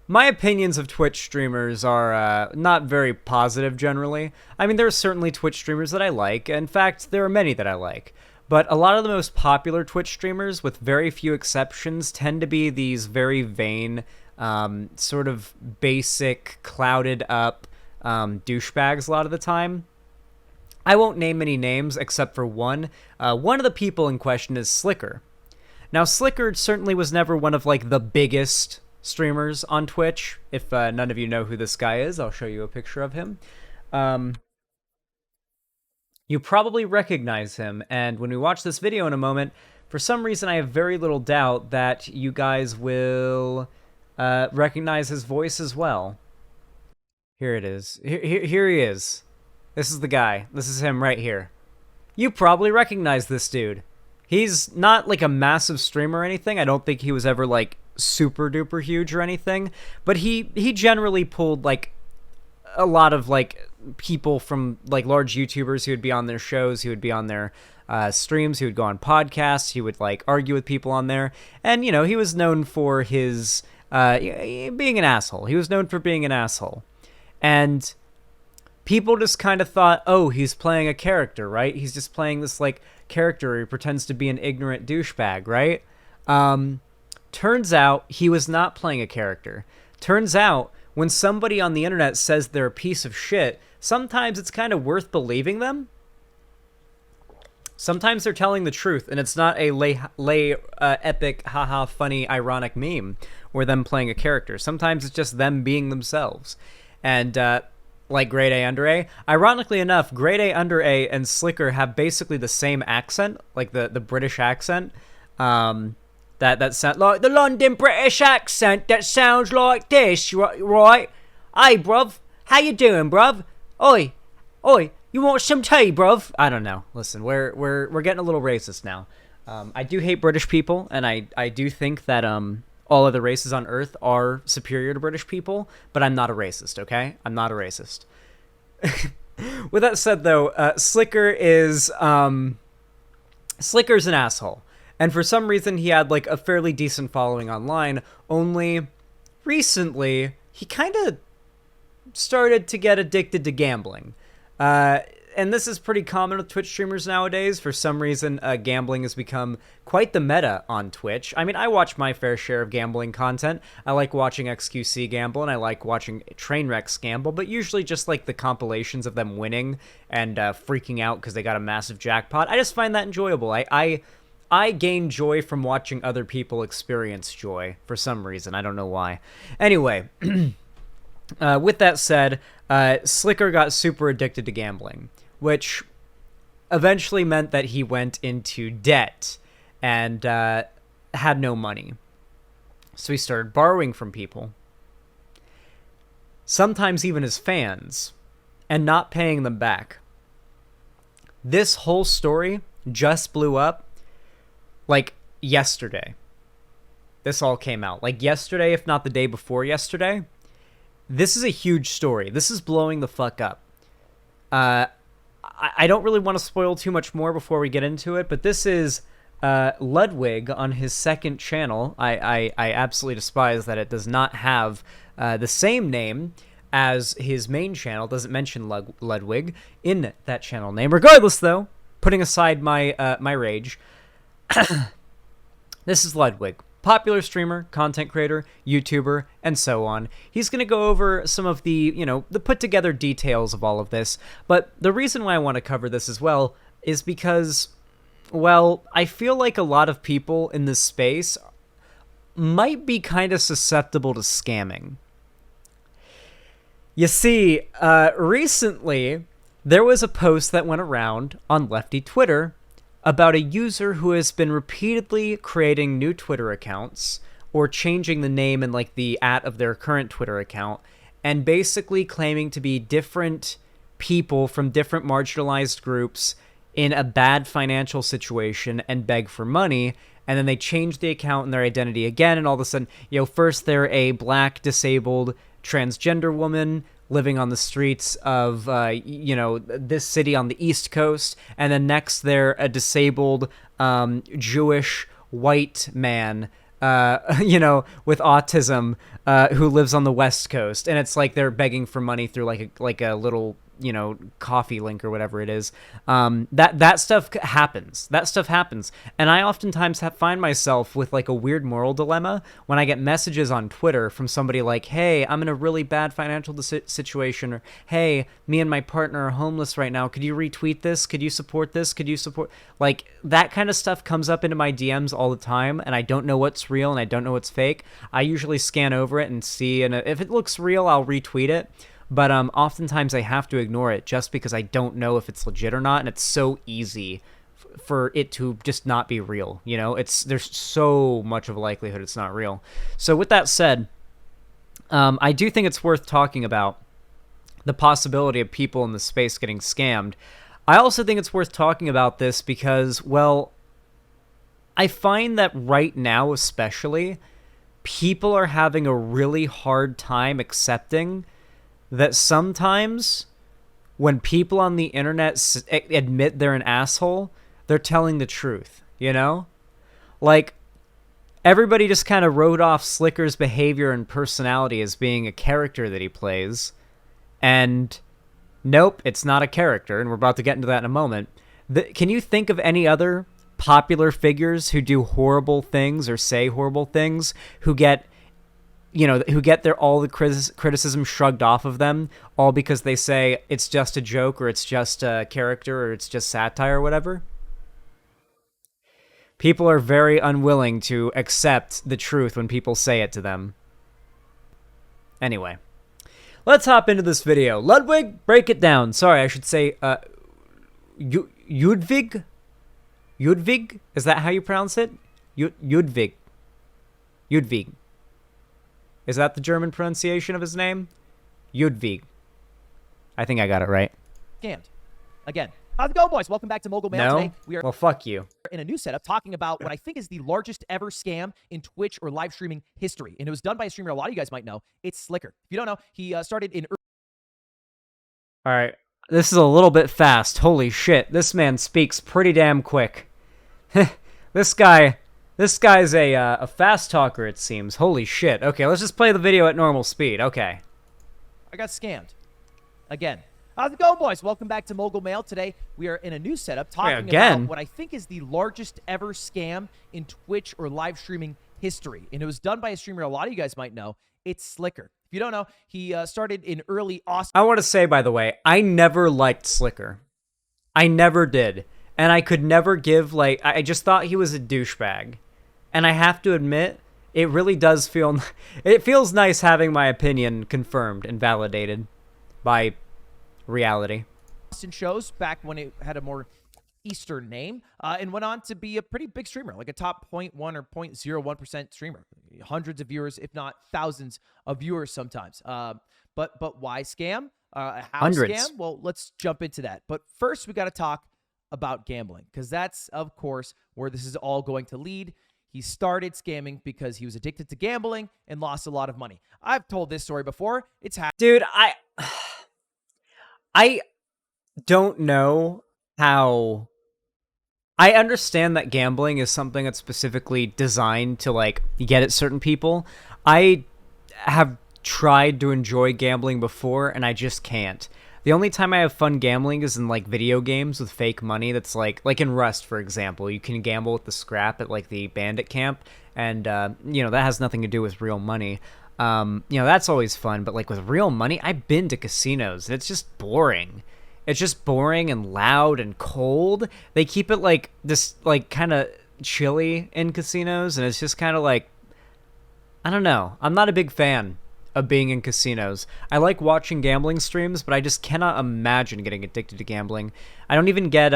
my opinions of Twitch streamers are not very positive generally. I mean, there are certainly Twitch streamers that I like. In fact, there are many that I like. But a lot of the most popular Twitch streamers, with very few exceptions, tend to be these very vain, sort of basic, clouded up douchebags a lot of the time. I won't name any names except for one. One of the people in question is Slicker. Now, Slicker certainly was never one of, like, the biggest streamers on Twitch. If none of you know who this guy is, I'll show you a picture of him. You probably recognize him, and when we watch this video in a moment, for some reason I have very little doubt that you guys will recognize his voice as well. Here it is. Here he is. This is the guy. This is him right here. You probably recognize this dude. He's not like a massive streamer or anything. I don't think he was ever like super duper huge or anything, but he generally pulled like a lot of like people from like large YouTubers who would be on their shows, who would be on their streams, who would go on podcasts, he would like argue with people on there. And, you know, he was known for his being an asshole. He was known for being an asshole. And people just kind of thought, oh, he's playing a character, right? He's just playing this like character. He pretends to be an ignorant douchebag, right? Turns out he was not playing a character. Turns out when somebody on the internet says they're a piece of shit, sometimes it's kind of worth believing them. Sometimes they're telling the truth, and it's not a epic, haha, funny, ironic meme or them playing a character. Sometimes it's just them being themselves. And like Grade A Under A, ironically enough, Grade A Under A and Slicker have basically the same accent, like the British accent. That sound like the London British accent that sounds like this, right? Hey, bruv, how you doing, bruv? Oi, you want some tea, bruv? I don't know. Listen, we're getting a little racist now. I do hate British people, and I do think that all other races on Earth are superior to British people, but I'm not a racist, okay? I'm not a racist. With that said, though, Slicker's an asshole. And for some reason, he had, like, a fairly decent following online, only recently, he kind of started to get addicted to gambling. And this is pretty common with Twitch streamers nowadays. For some reason, gambling has become quite the meta on Twitch. I mean, I watch my fair share of gambling content. I like watching XQC gamble, and I like watching Trainwrecks gamble, but usually just like the compilations of them winning and freaking out because they got a massive jackpot. I just find that enjoyable. I gain joy from watching other people experience joy for some reason. I don't know why. Anyway, with that said, Slicker got super addicted to gambling, which eventually meant that he went into debt and had no money. So he started borrowing from people, sometimes even his fans, and not paying them back. This whole story just blew up like yesterday. This all came out like yesterday, if not the day before yesterday. This is a huge story. This is blowing the fuck up. I don't really want to spoil too much more before we get into it, but this is Ludwig on his second channel. I absolutely despise that it does not have the same name as his main channel. It doesn't mention Ludwig in that channel name. Regardless, though, putting aside my my rage, this is Ludwig. Popular streamer, content creator, YouTuber, and so on. He's going to go over some of the, the put together details of all of this. But the reason why I want to cover this as well is because, well, I feel like a lot of people in this space might be kind of susceptible to scamming. You see, recently, there was a post that went around on Lefty Twitter about a user who has been repeatedly creating new Twitter accounts or changing the name and like the @ of their current Twitter account and basically claiming to be different people from different marginalized groups in a bad financial situation and beg for money. And then they change the account and their identity again. And all of a sudden, first they're a black, disabled, transgender woman living on the streets of, this city on the East Coast. And then next, they're a disabled Jewish white man you know, with autism, who lives on the West Coast, and it's like they're begging for money through like a little, you know, coffee link or whatever it is. That stuff happens. That stuff happens, and I oftentimes find myself with like a weird moral dilemma when I get messages on Twitter from somebody like, "Hey, I'm in a really bad financial situation," or "Hey, me and my partner are homeless right now. Could you retweet this? Could you support this? Could you support?" Like that kind of stuff comes up into my DMs all the time, and I don't know what's real and I don't know what's fake. I usually scan over it and see, and if it looks real, I'll retweet it. But oftentimes I have to ignore it just because I don't know if it's legit or not, and it's so easy for it to just not be real. You know, there's so much of a likelihood it's not real. So with that said, I do think it's worth talking about the possibility of people in the space getting scammed. I also think it's worth talking about this because, well, I find that right now especially, people are having a really hard time accepting that sometimes when people on the internet admit they're an asshole, they're telling the truth, you know? Like, everybody just kind of wrote off Slicker's behavior and personality as being a character that he plays, and nope, it's not a character, and we're about to get into that in a moment. Can you think of any other popular figures who do horrible things or say horrible things who get, you know, who get all the criticism shrugged off of them, all because they say it's just a joke or it's just a character or it's just satire or whatever? People are very unwilling to accept the truth when people say it to them. Anyway, let's hop into this video. Ludwig, break it down. Sorry, I should say Ludwig? Ludwig? Is that how you pronounce it? Ludwig. Ludwig. Is that the German pronunciation of his name? Ludwig. I think I got it right. Scammed. Again. How's it going, boys? Welcome back to Mogul Mail. No? Today we are well, fuck you. In a new setup talking about what I think is the largest ever scam in Twitch or live streaming history. And it was done by a streamer a lot of you guys might know. It's Slicker. If you don't know, he started in... All right. This is a little bit fast. Holy shit. This man speaks pretty damn quick. This guy's a fast talker, it seems. Holy shit. Okay, let's just play the video at normal speed. Okay. I got scammed. Again. How's it going, boys? Welcome back to Mogul Mail. Today, we are in a new setup talking about what I think is the largest ever scam in Twitch or live streaming history. And it was done by a streamer a lot of you guys might know. It's Slicker. If you don't know, he started in early Austin. I want to say, by the way, I never liked Slicker. I never did. And I could never give, like, I just thought he was a douchebag. And I have to admit, it really does feel, it feels nice having my opinion confirmed and validated by reality. Austin shows back when it had a more Eastern name, and went on to be a pretty big streamer, like a top 0.1 or 0.01% streamer. Hundreds of viewers, if not thousands of viewers sometimes. But why scam? How Hundreds. Scam? Well, let's jump into that. But first, we got to talk about gambling, because that's, of course, where this is all going to lead. He started scamming because he was addicted to gambling and lost a lot of money. I've told this story before. It's dude, I don't know how... I understand that gambling is something that's specifically designed to, like, get at certain people. I have tried to enjoy gambling before, and I just can't. The only time I have fun gambling is in, like, video games with fake money that's, like in Rust, for example. You can gamble with the scrap at, like, the bandit camp, and, you know, that has nothing to do with real money. You know, that's always fun, but, like, with real money, I've been to casinos, and it's just boring. It's just boring and loud and cold. They keep it, like, this, like, kind of chilly in casinos, and it's just kind of, like, I don't know. I'm not a big fan of being in casinos. I like watching gambling streams, but I just cannot imagine getting addicted to gambling. I don't even get,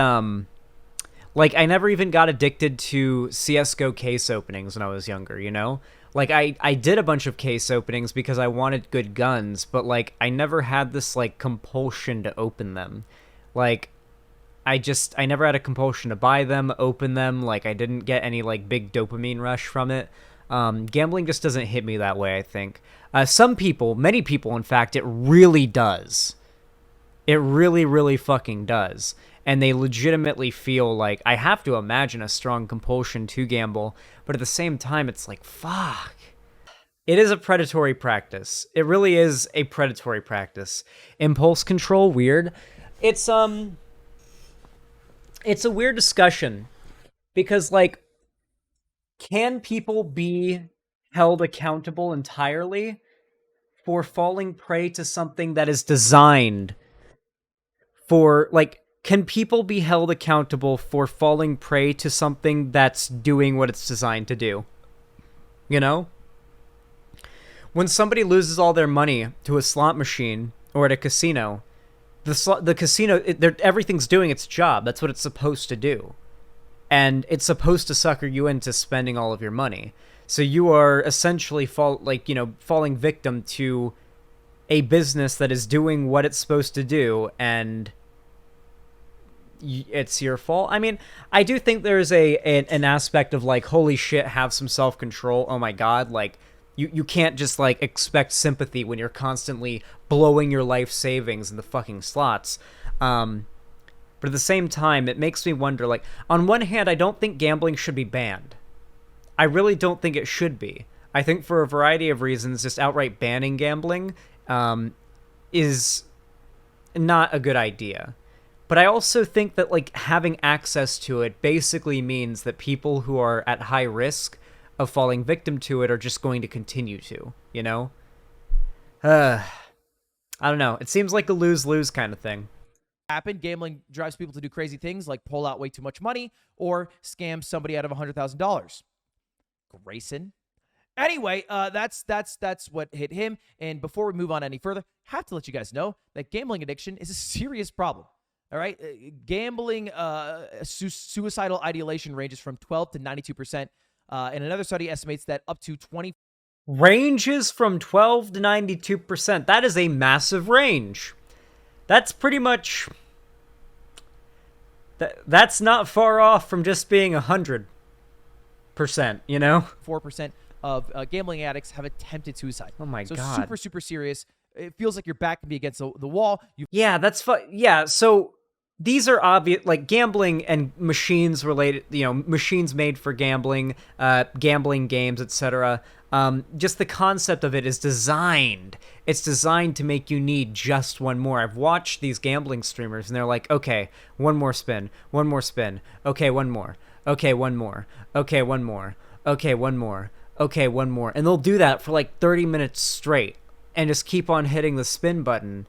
like, I never even got addicted to CSGO case openings when I was younger, you know? Like, I did a bunch of case openings because I wanted good guns, but, like, I never had this, like, compulsion to open them. Like, I never had a compulsion to buy them, open them. Like, I didn't get any, like, big dopamine rush from it. Gambling just doesn't hit me that way, I think. Some people, many people, in fact, it really does. It really, really fucking does. And they legitimately feel like, I have to imagine a strong compulsion to gamble, but at the same time, it's like, fuck. It is a predatory practice. It really is a predatory practice. Impulse control, weird. It's a weird discussion because, like, can people be held accountable entirely for falling prey to something that is designed for, like, can people be held accountable for falling prey to something that's doing what it's designed to do? You know? When somebody loses all their money to a slot machine or at a casino, the casino, everything's doing its job. That's what it's supposed to do. And it's supposed to sucker you into spending all of your money. So you are essentially falling victim to a business that is doing what it's supposed to do, and it's your fault. I mean, I do think there's an aspect of like, holy shit, have some self-control. Oh my god, like, you can't just like expect sympathy when you're constantly blowing your life savings in the fucking slots. But at the same time, it makes me wonder, like, on one hand, I don't think gambling should be banned. I really don't think it should be. I think for a variety of reasons, just outright banning gambling is not a good idea. But I also think that, like, having access to it basically means that people who are at high risk of falling victim to it are just going to continue to, you know? I don't know. It seems like a lose-lose kind of thing. Gambling drives people to do crazy things like pull out way too much money or scam somebody out of $100,000. Grayson. Anyway, that's what hit him. And before we move on any further, I have to let you guys know that gambling addiction is a serious problem. All right, gambling suicidal ideation ranges from 12 to 92%. And another study estimates that up to 20 ranges from 12 to 92%. That is a massive range. That's pretty much that's not far off from just being 100%, you know? 4% of gambling addicts have attempted suicide. Oh my god. So super, super serious. It feels like your back can be against the wall. Yeah, that's yeah, so these are obvious, like gambling and machines related, you know, machines made for gambling, gambling games, etc. Just the concept of it is designed. It's designed to make you need just one more. I've watched these gambling streamers and they're like, okay, one more spin, one more spin. Okay, one more. Okay, one more. Okay, one more. Okay, one more. Okay, one more. And they'll do that for like 30 minutes straight and just keep on hitting the spin button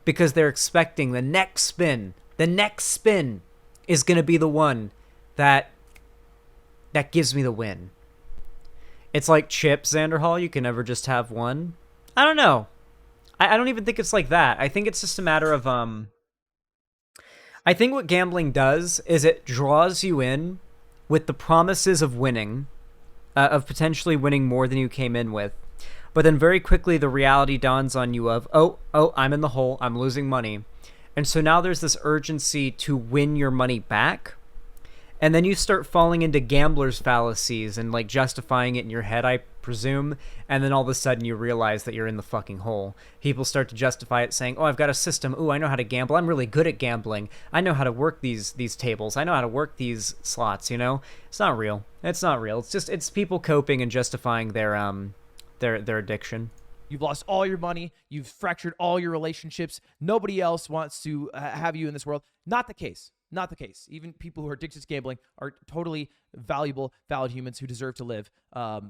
because they're expecting the next spin. The next spin is going to be the one that gives me the win. It's like chips, Xanderhall. You can never just have one. I don't know. I don't even think it's like that. I think it's just a matter of I think what gambling does is it draws you in with the promises of winning, of potentially winning more than you came in with. But then very quickly the reality dawns on you of, oh, I'm in the hole. I'm losing money. And so now there's this urgency to win your money back. And then you start falling into gambler's fallacies and like justifying it in your head, I presume. And then all of a sudden you realize that you're in the fucking hole. People start to justify it saying, oh, I've got a system. Ooh, I know how to gamble. I'm really good at gambling. I know how to work these tables. I know how to work these slots, you know? It's not real. It's not real. It's people coping and justifying their addiction. You've lost all your money. You've fractured all your relationships. Nobody else wants to have you in this world. Not the case. Not the case. Even people who are addicted to gambling are totally valuable, valid humans who deserve to live.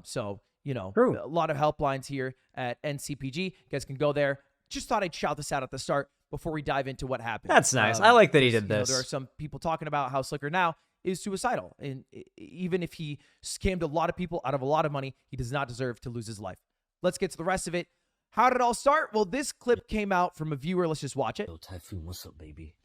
So, you know, True. A lot of helplines here at NCPG. You guys can go there. Just thought I'd shout this out at the start before we dive into what happened. That's nice. I like that he did this. There are some people talking about how Slicker now is suicidal. And even if he scammed a lot of people out of a lot of money, he does not deserve to lose his life. Let's get to the rest of it. How did it all start? Well, this clip came out from a viewer. Let's just watch it. Yo, Typhoon, what's up, baby?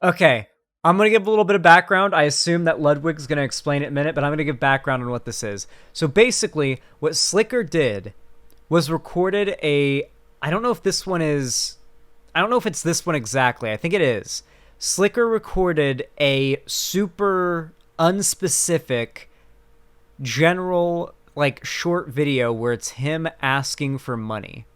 Okay, I'm going to give a little bit of background. I assume that Ludwig's going to explain it in a minute, but I'm going to give background on what this is. So basically, what Slicker did was recorded I don't know if this one is... I don't know if it's this one exactly. I think it is. Slicker recorded a super unspecific, general, like, short video where it's him asking for money.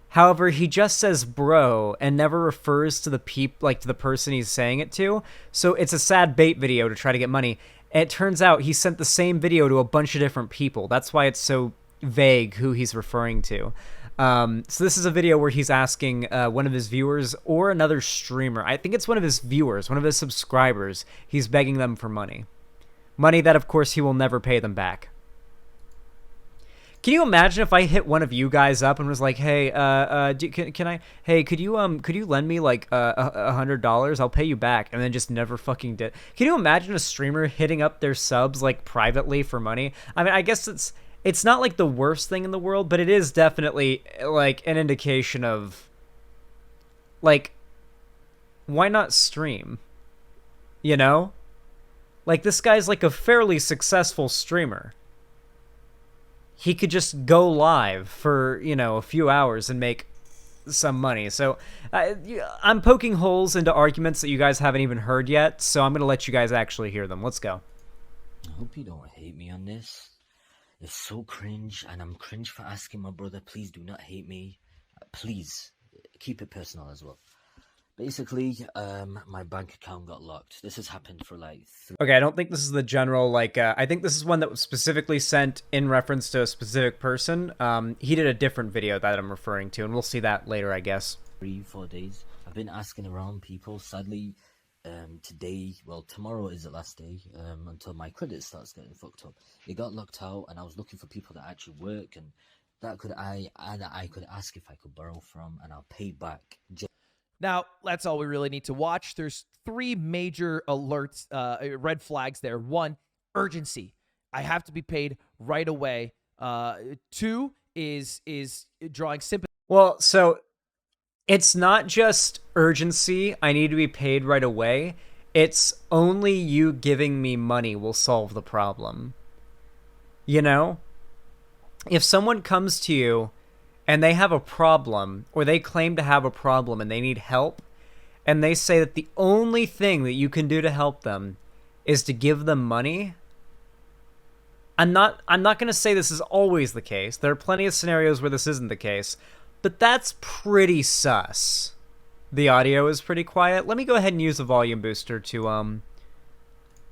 However, he just says bro and never refers to the to the person he's saying it to. So it's a sad bait video to try to get money. And it turns out he sent the same video to a bunch of different people. That's why it's so vague who he's referring to. So this is a video where he's asking one of his viewers or another streamer. I think it's one of his viewers, one of his subscribers. He's begging them for money. Money that, of course, he will never pay them back. Can you imagine if I hit one of you guys up and was like, "Hey, can I? Hey, could you lend me like $100? I'll pay you back," and then just never fucking did. Can you imagine a streamer hitting up their subs like privately for money? I mean, I guess it's not like the worst thing in the world, but it is definitely like an indication of like, why not stream? You know, like this guy's like a fairly successful streamer. He could just go live for, you know, a few hours and make some money. So I'm poking holes into arguments that you guys haven't even heard yet, so I'm going to let you guys actually hear them. Let's go. I hope you don't hate me on this. It's so cringe, and I'm cringe for asking my brother, please do not hate me. Please, keep it personal as well. Basically, my bank account got locked. This has happened for like Okay, I don't think this is the general, like, I think this is one that was specifically sent in reference to a specific person. He did a different video that I'm referring to, and we'll see that later, I guess. 3-4 days. I've been asking around people. Sadly, today, well, tomorrow is the last day, until my credit starts getting fucked up. It got locked out, and I was looking for people that actually work, and that I could ask if I could borrow from, and I'll pay back. Now, that's all we really need to watch. There's 3 major alerts, red flags there. 1, urgency. I have to be paid right away. 2 is drawing sympathy. Well, so it's not just urgency, I need to be paid right away. It's only you giving me money will solve the problem. You know? If someone comes to you and they have a problem, or they claim to have a problem and they need help, and they say that the only thing that you can do to help them is to give them money, I'm not going to say this is always the case. There are plenty of scenarios where this isn't the case, but that's pretty sus. The audio is pretty quiet. Let me go ahead and use a volume booster to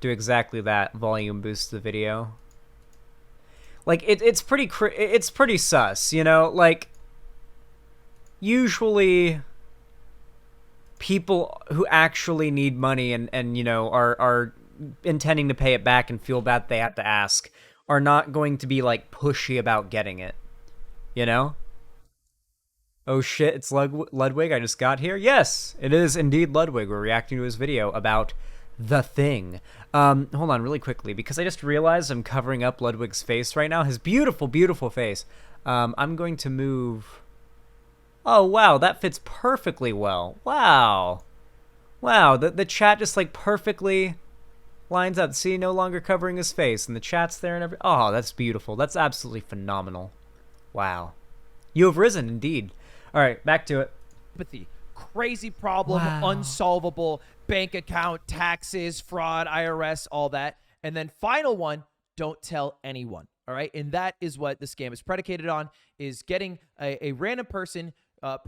do exactly that. Volume boost the video. Like, it's pretty sus, you know? Like, usually people who actually need money and you know, are intending to pay it back and feel bad they have to ask are not going to be, like, pushy about getting it, you know? Oh shit, it's Ludwig, I just got here? Yes, it is indeed Ludwig. We're reacting to his video about The Thing. Hold on really quickly, because I just realized I'm covering up Ludwig's face right now. His beautiful, beautiful face. I'm going to move... Oh, wow, that fits perfectly well. Wow. Wow, the chat just, like, perfectly lines up. See, no longer covering his face, and the chat's there and everything. Oh, that's beautiful. That's absolutely phenomenal. Wow. You have risen, indeed. All right, back to it. Sympathy. Crazy problem, Wow. unsolvable, bank account, taxes, fraud, IRS, all that. And then final one, don't tell anyone. All right. And that is what the scam is predicated on, is getting a random person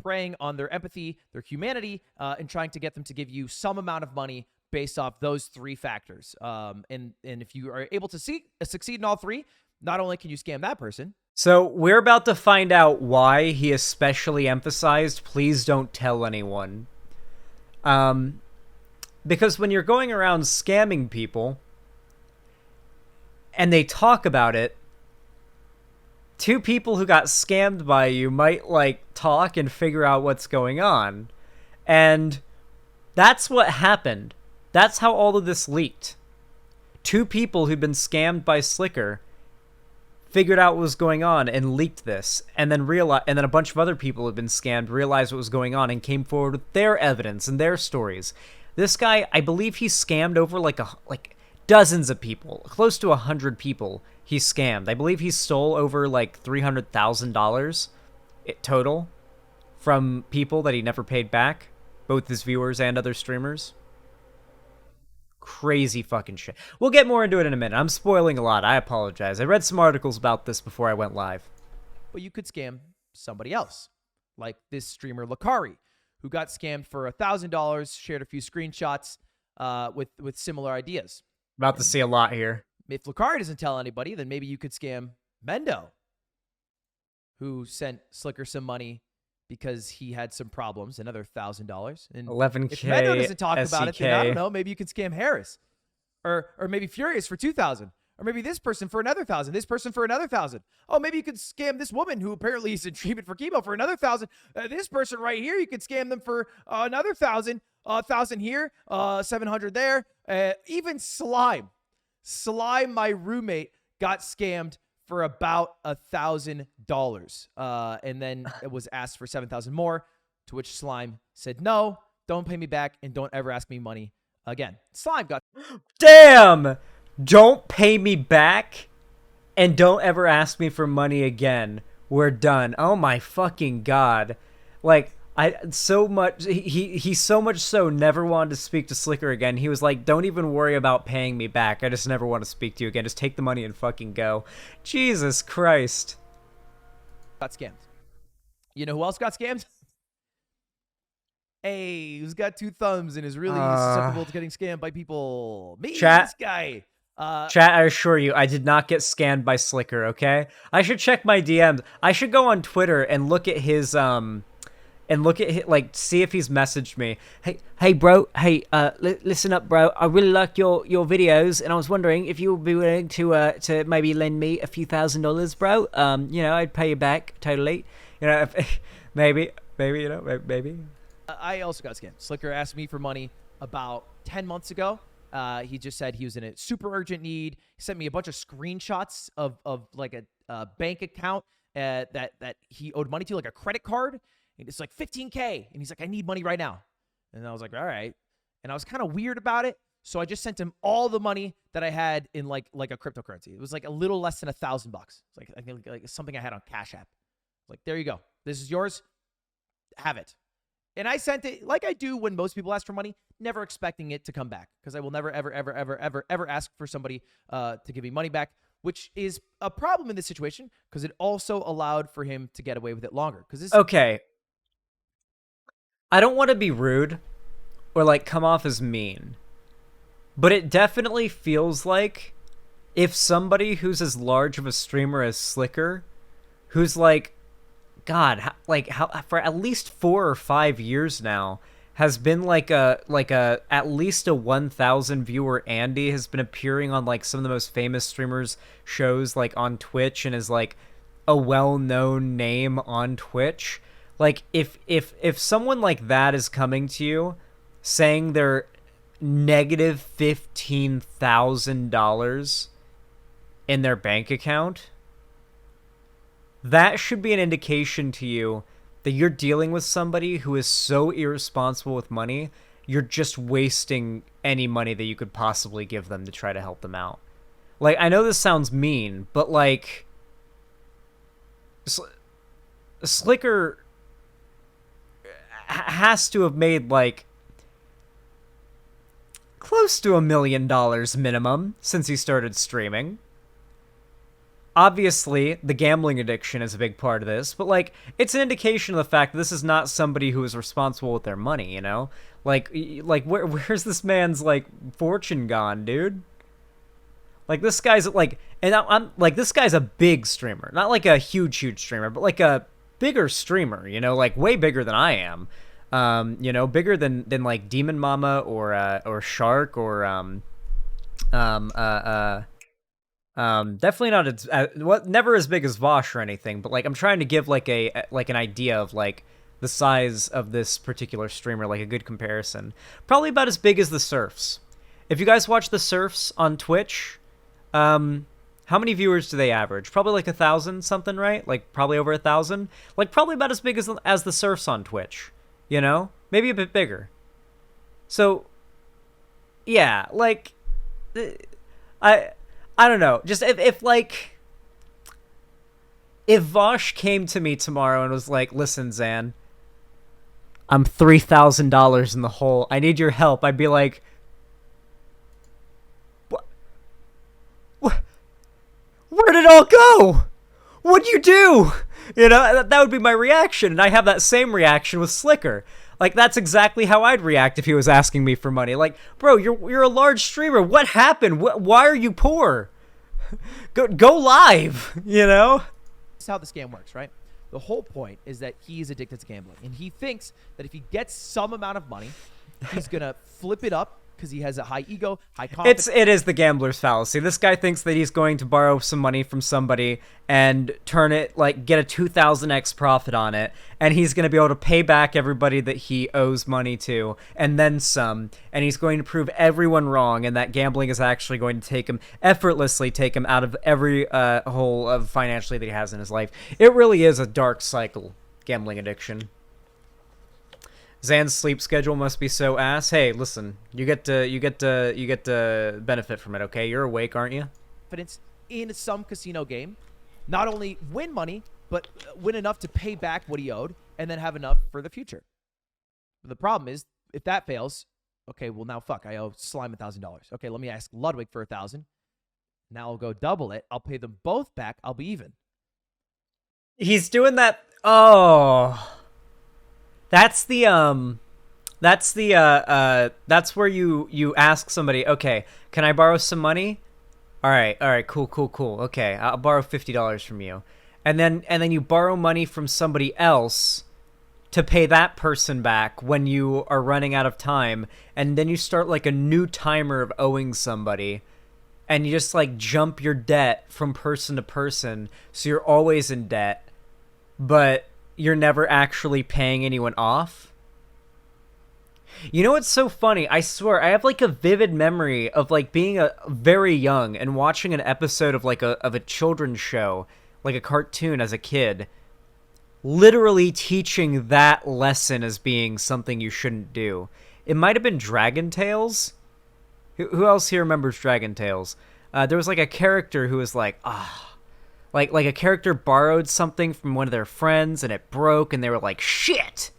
preying on their empathy, their humanity, and trying to get them to give you some amount of money based off those 3 factors. And if you are able to succeed in all 3, not only can you scam that person. So we're about to find out why he especially emphasized, please don't tell anyone. Because when you're going around scamming people and they talk about it, 2 people who got scammed by you might, like, talk and figure out what's going on. And that's what happened. That's how all of this leaked. 2 people who'd been scammed by Slicker figured out what was going on and leaked this, and then a bunch of other people who had been scammed realized what was going on and came forward with their evidence and their stories. This guy, I believe he scammed over like dozens of people, close to 100 people he scammed. I believe he stole over like $300,000 total from people that he never paid back, both his viewers and other streamers. Crazy fucking shit. We'll get more into it in a minute. I'm spoiling a lot. I apologize. I read some articles about this before I went live. But you could scam somebody else. like this streamer Lakari, who got scammed for $1,000, shared a few screenshots with similar ideas. About to see a lot here. If Lakari doesn't tell anybody, then maybe you could scam Mendo, who sent Slicker some money because he had some problems, another $1,000. And 11K. if Mendo doesn't talk about it, then I don't SEK. know. Maybe you could scam Harris, or maybe Furious for 2,000, or maybe this person for another 1,000, this person for another 1,000. Oh, maybe you could scam this woman who apparently is in treatment for chemo for another 1,000. This person right here, you could scam them for another 1,000. 1,000 here, 700 there. Even Slime, my roommate, got scammed for about $1,000, and then it was asked for 7,000 more, to which Slime said, no, don't pay me back, and don't ever ask me money again. Slime got... Damn! Don't pay me back, and don't ever ask me for money again. We're done. Oh my fucking god. Like, he so much so never wanted to speak to Slicker again. He was like, don't even worry about paying me back. I just never want to speak to you again. Just take the money and fucking go. Jesus Christ. Got scammed. You know who else got scammed? Hey, who's got 2 thumbs and is really susceptible to getting scammed by people? Me, this guy. Chat, I assure you, I did not get scammed by Slicker, okay? I should check my DMs. I should go on Twitter and look at his, like, see if he's messaged me. Hey, bro. Hey, listen up, bro. I really like your videos, and I was wondering if you would be willing to maybe lend me a few $1,000s, bro. You know, I'd pay you back totally. You know, maybe, you know, maybe. I also got scammed. Slicker asked me for money about 10 months ago. He just said he was in a super urgent need. He sent me a bunch of screenshots of like a bank account that he owed money to, like a credit card. And it's like 15K. And he's like, I need money right now. And I was like, all right. And I was kind of weird about it. So I just sent him all the money that I had in like a cryptocurrency. It was like a little less than $1,000. It's like, I think like something I had on Cash App. Like, there you go. This is yours. Have it. And I sent it like I do when most people ask for money, never expecting it to come back, because I will never, ever, ever, ever, ever, ever ask for somebody to give me money back, which is a problem in this situation because it also allowed for him to get away with it longer. Okay. I don't want to be rude or like come off as mean, but it definitely feels like if somebody who's as large of a streamer as Slicker, who's like, God, how for at least 4 or 5 years now has been like a at least a 1,000 viewer Andy, has been appearing on like some of the most famous streamers shows like on Twitch and is like a well-known name on Twitch. Like if someone like that is coming to you saying they're negative $15,000 in their bank account, that should be an indication to you that you're dealing with somebody who is so irresponsible with money, you're just wasting any money that you could possibly give them to try to help them out. Like, I know this sounds mean, but like, Slicker has to have made like close to $1 million minimum since he started streaming. Obviously, the gambling addiction is a big part of this, but, like, it's an indication of the fact that this is not somebody who is responsible with their money, you know? Like where's this man's, like, fortune gone, dude? Like, this guy's, like, and I'm like, this guy's a big streamer. Not, like, a huge streamer, but, like, a bigger streamer, you know? Like, way bigger than I am. You know, bigger than like, Demon Mama or Shark or, definitely not never as big as Vosh or anything, but like I'm trying to give like an idea of like the size of this particular streamer, like a good comparison. Probably about as big as the Surfs. If you guys watch the Surfs on Twitch, how many viewers do they average? Probably like 1,000 something, right? Like probably over 1,000. Like probably about as big as the Surfs on Twitch. You know, maybe a bit bigger. So, yeah, like I don't know. Just if Vosh came to me tomorrow and was like, "Listen, Zan, I'm $3,000 in the hole. I need your help." I'd be like, "What? Where did it all go? What'd you do? You know, that would be my reaction, and I have that same reaction with Slicker. Like, that's exactly how I'd react if he was asking me for money. Like, bro, you're a large streamer. What happened? Why are you poor? Go live, you know? This is how the scam works, right? The whole point is that he's addicted to gambling, and he thinks that if he gets some amount of money, he's gonna flip it up because he has a high ego, high confidence. It is the gambler's fallacy. This guy thinks that he's going to borrow some money from somebody and turn it, like, get a 2000x profit on it, and he's going to be able to pay back everybody that he owes money to, and then some, and he's going to prove everyone wrong, and that gambling is actually going to effortlessly take him out of every hole of financially that he has in his life. It really is a dark cycle, gambling addiction. Zan's sleep schedule must be so ass. Hey, listen, you get to benefit from it, okay? You're awake, aren't you? Confidence in some casino game, not only win money, but win enough to pay back what he owed, and then have enough for the future. The problem is, if that fails, okay, well now fuck, I owe Slime $1,000. Okay, let me ask Ludwig for 1,000. Now I'll go double it. I'll pay them both back. I'll be even. He's doing that. Oh. That's where you ask somebody, okay, can I borrow some money? All right, cool. Okay, I'll borrow $50 from you. And then you borrow money from somebody else to pay that person back when you are running out of time, and then you start like a new timer of owing somebody, and you just like jump your debt from person to person, so you're always in debt, but you're never actually paying anyone off. You know what's so funny? I swear, I have like a vivid memory of like being very young and watching an episode of like a children's show, like a cartoon as a kid, literally teaching that lesson as being something you shouldn't do. It might have been Dragon Tales. Who else here remembers Dragon Tales? There was like a character who was like, like a character borrowed something from one of their friends and it broke, and they were like, shit,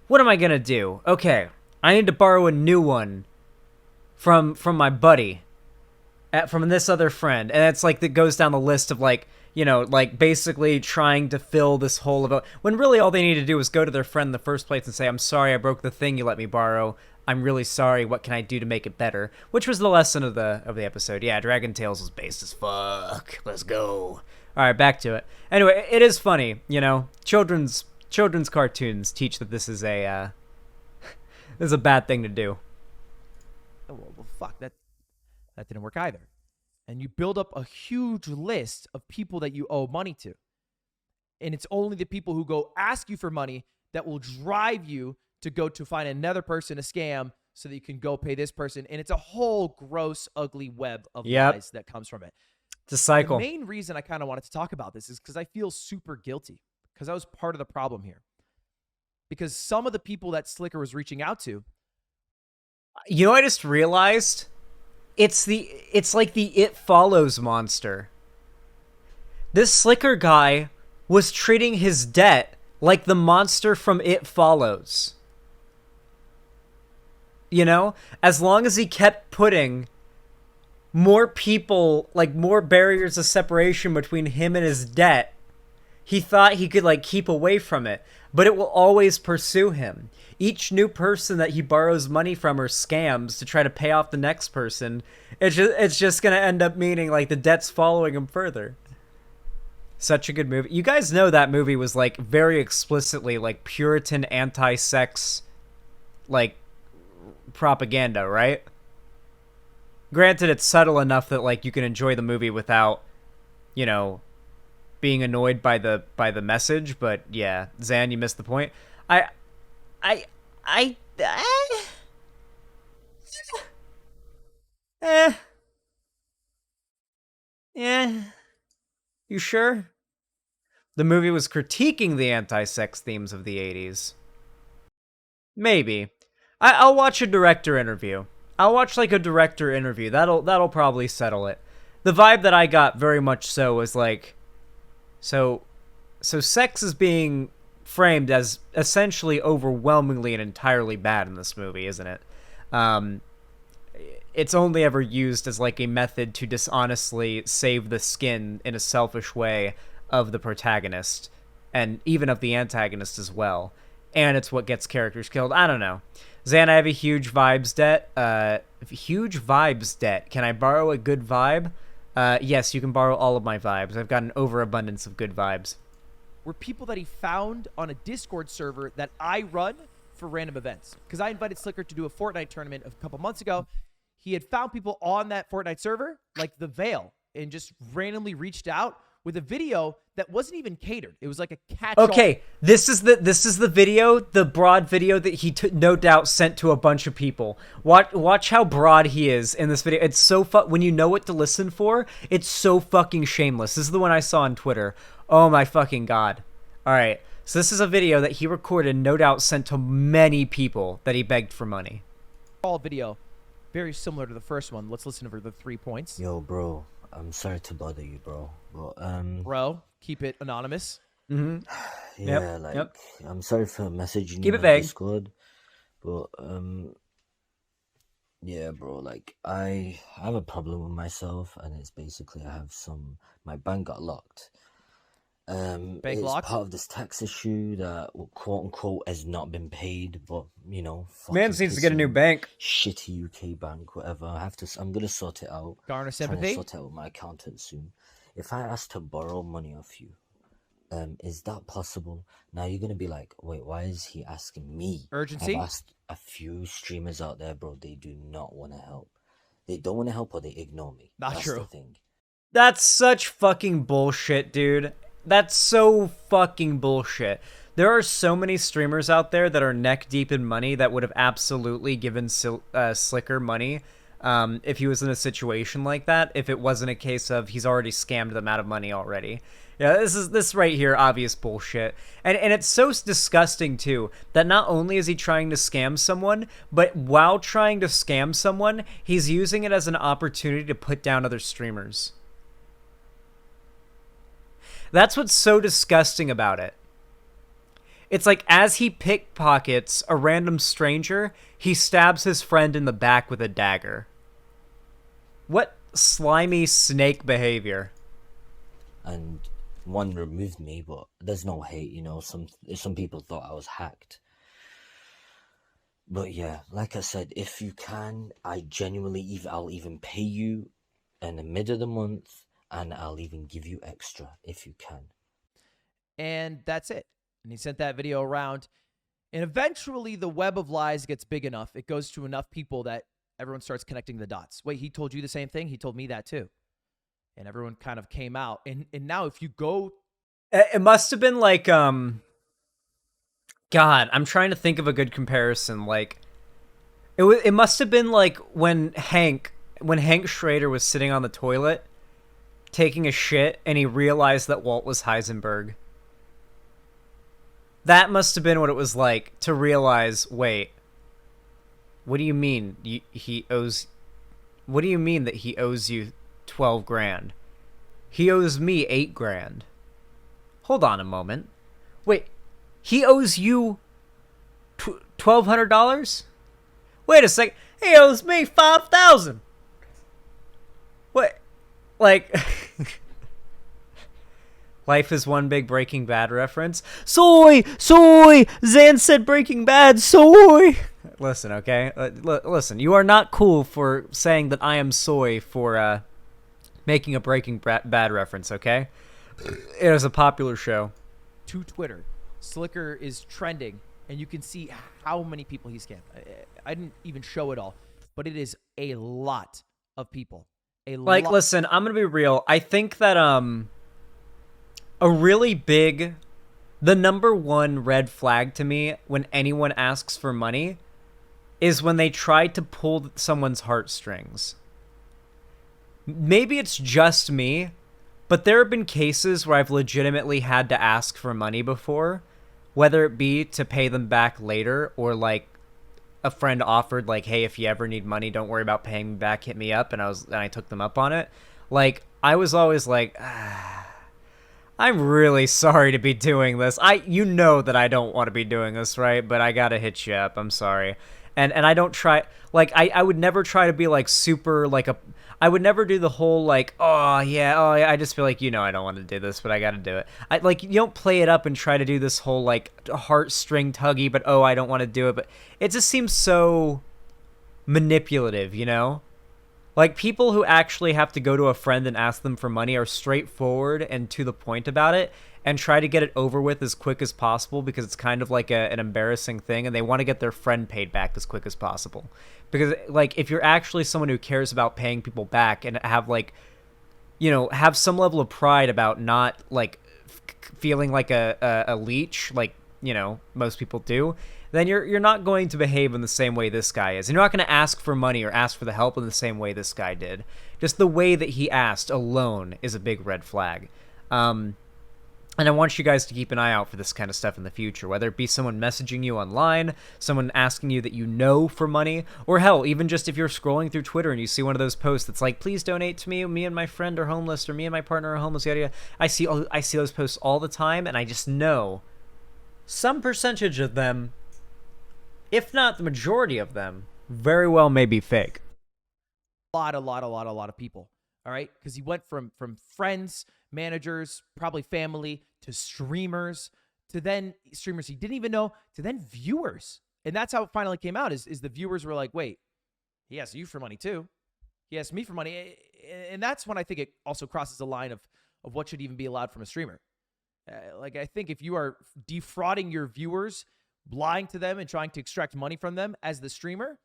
what am I gonna do? Okay, I need to borrow a new one from my buddy, from this other friend. And it's like, that goes down the list of like, you know, like basically trying to fill this hole of when really all they need to do is go to their friend in the first place and say, I'm sorry, I broke the thing you let me borrow. I'm really sorry. What can I do to make it better? Which was the lesson of the episode. Yeah, Dragon Tales was based as fuck. Let's go. All right, back to it. Anyway, it is funny, you know. Children's cartoons teach that this is a this is a bad thing to do. Oh, well, fuck, that didn't work either. And you build up a huge list of people that you owe money to. And it's only the people who go ask you for money that will drive you to go to find another person to scam so that you can go pay this person. And it's a whole gross, ugly web of lies that comes from it. It's a cycle. The main reason I kind of wanted to talk about this is because I feel super guilty, because I was part of the problem here. Because some of the people that Slicker was reaching out to. You know, I just realized it's like the It Follows monster. This Slicker guy was treating his debt like the monster from It Follows. You know, as long as he kept putting more people, like more barriers of separation between him and his debt, he thought he could like keep away from it, but it will always pursue him. Each new person that he borrows money from or scams to try to pay off the next person, it's just going to end up meaning like the debt's following him further. Such a good movie. You guys know that movie was like very explicitly like Puritan anti-sex like propaganda, right? Granted, it's subtle enough that like you can enjoy the movie without, you know, being annoyed by the message, but yeah, Zan, you missed the point. Yeah. You sure? The movie was critiquing the anti-sex themes of the 80s. Maybe. I'll watch a director interview. I'll watch like a director interview. That'll probably settle it. The vibe that I got very much so was like, so sex is being framed as essentially overwhelmingly and entirely bad in this movie, isn't it? It's only ever used as like a method to dishonestly save the skin in a selfish way of the protagonist and even of the antagonist as well. And it's what gets characters killed. I don't know. Zan, I have a huge vibes debt. Huge vibes debt. Can I borrow a good vibe? Yes, you can borrow all of my vibes. I've got an overabundance of good vibes. Were people that he found on a Discord server that I run for random events. Because I invited Slicker to do a Fortnite tournament a couple months ago. He had found people on that Fortnite server, like the Veil, and just randomly reached out with a video that wasn't even catered. It was like a catch-all. Okay, this is the video, the broad video that he no doubt sent to a bunch of people. Watch how broad he is in this video. It's so when you know what to listen for, it's so fucking shameless. This is the one I saw on Twitter. Oh my fucking god. All right, so this is a video that he recorded, no doubt sent to many people that he begged for money. All video, very similar to the first one. Let's listen for the 3 points. Yo, bro. I'm sorry to bother you, bro. But, bro, keep it anonymous. Yeah, Yep. I'm sorry for messaging Keep you it on vague. Discord, but yeah, bro. Like I have a problem with myself, and it's basically my bank got locked. It's locked? part of this tax issue that quote unquote has not been paid, but you know, Man needs to get a new bank. Shitty UK bank, whatever. I'm gonna sort it out. Garner Trying sympathy. to sort it out with my accountant soon. If I ask to borrow money off you, is that possible? Now you're gonna be like, wait, why is he asking me? Urgency? I've asked a few streamers out there, bro. They do not want to help. They don't want to help, or they ignore me. Not true. That's the thing. That's such fucking bullshit, dude. That's so fucking bullshit. There are so many streamers out there that are neck deep in money that would have absolutely given Slicker money if he was in a situation like that, if it wasn't a case of he's already scammed them out of money already. Yeah, this right here, obvious bullshit. And it's so disgusting, too, that not only is he trying to scam someone, but while trying to scam someone, he's using it as an opportunity to put down other streamers. That's what's so disgusting about it. It's like as he pickpockets a random stranger, he stabs his friend in the back with a dagger. What slimy snake behavior. And one removed me, but there's no hate, you know. Some people thought I was hacked. But yeah, like I said, if you can, I'll even pay you in the middle of the month, and I'll even give you extra if you can. And that's it. And he sent that video around. And eventually the web of lies gets big enough. It goes to enough people that everyone starts connecting the dots. Wait, he told you the same thing? He told me that too. And everyone kind of came out. And now if you go... It must have been like, God, I'm trying to think of a good comparison. Like, it must have been like when Hank Schrader was sitting on the toilet taking a shit and he realized that Walt was Heisenberg. That must have been what it was like to realize, wait, what do you mean what do you mean that he owes you 12 grand? He owes me 8 grand. Hold on a moment. Wait, he owes you $1,200? Wait a sec. He owes me 5,000. What? Like, life is one big Breaking Bad reference. Soy! Soy! Zan said Breaking Bad, soy! Listen, okay? Listen, you are not cool for saying that I am soy for making a Breaking Bad reference, okay? It is a popular show. To Twitter, Slicker is trending, and you can see how many people he scammed. I didn't even show it all, but it is a lot of people. Listen, I'm gonna be real. I think that the number one red flag to me when anyone asks for money is when they try to pull someone's heartstrings. Maybe it's just me, but there have been cases where I've legitimately had to ask for money before, whether it be to pay them back later or like a friend offered, like, hey, if you ever need money, don't worry about paying me back, hit me up, and I took them up on it. Like, I was always like, I'm really sorry to be doing this. You know that I don't want to be doing this, right? But I gotta hit you up. I'm sorry. And I don't try, like, I would never try to be like super like I would never do the whole like, oh yeah, I just feel like, I don't want to do this, but I got to do it. Like, you don't play it up and try to do this whole like heartstring tuggy, but I don't want to do it. But it just seems so manipulative, Like, people who actually have to go to a friend and ask them for money are straightforward and to the point about it and try to get it over with as quick as possible because it's kind of like an embarrassing thing, and they want to get their friend paid back as quick as possible. Because, like, if you're actually someone who cares about paying people back and have, like, have some level of pride about not, like, feeling like a leech, like, most people do, then you're not going to behave in the same way this guy is. And you're not going to ask for money or ask for the help in the same way this guy did. Just the way that he asked alone is a big red flag. And I want you guys to keep an eye out for this kind of stuff in the future, whether it be someone messaging you online, someone asking you that for money, or hell, even just if you're scrolling through Twitter and you see one of those posts that's like, please donate to me and my friend are homeless, or me and my partner are homeless, yada yada. I see those posts all the time, and I just know some percentage of them, if not the majority of them, very well may be fake. A lot of people. All right, because he went from friends, managers, probably family, to streamers, to then streamers he didn't even know, to then viewers. And that's how it finally came out, is the viewers were like, wait, he asked you for money too. He asked me for money. And that's when I think it also crosses the line of what should even be allowed from a streamer. Like, I think if you are defrauding your viewers, lying to them and trying to extract money from them as the streamer,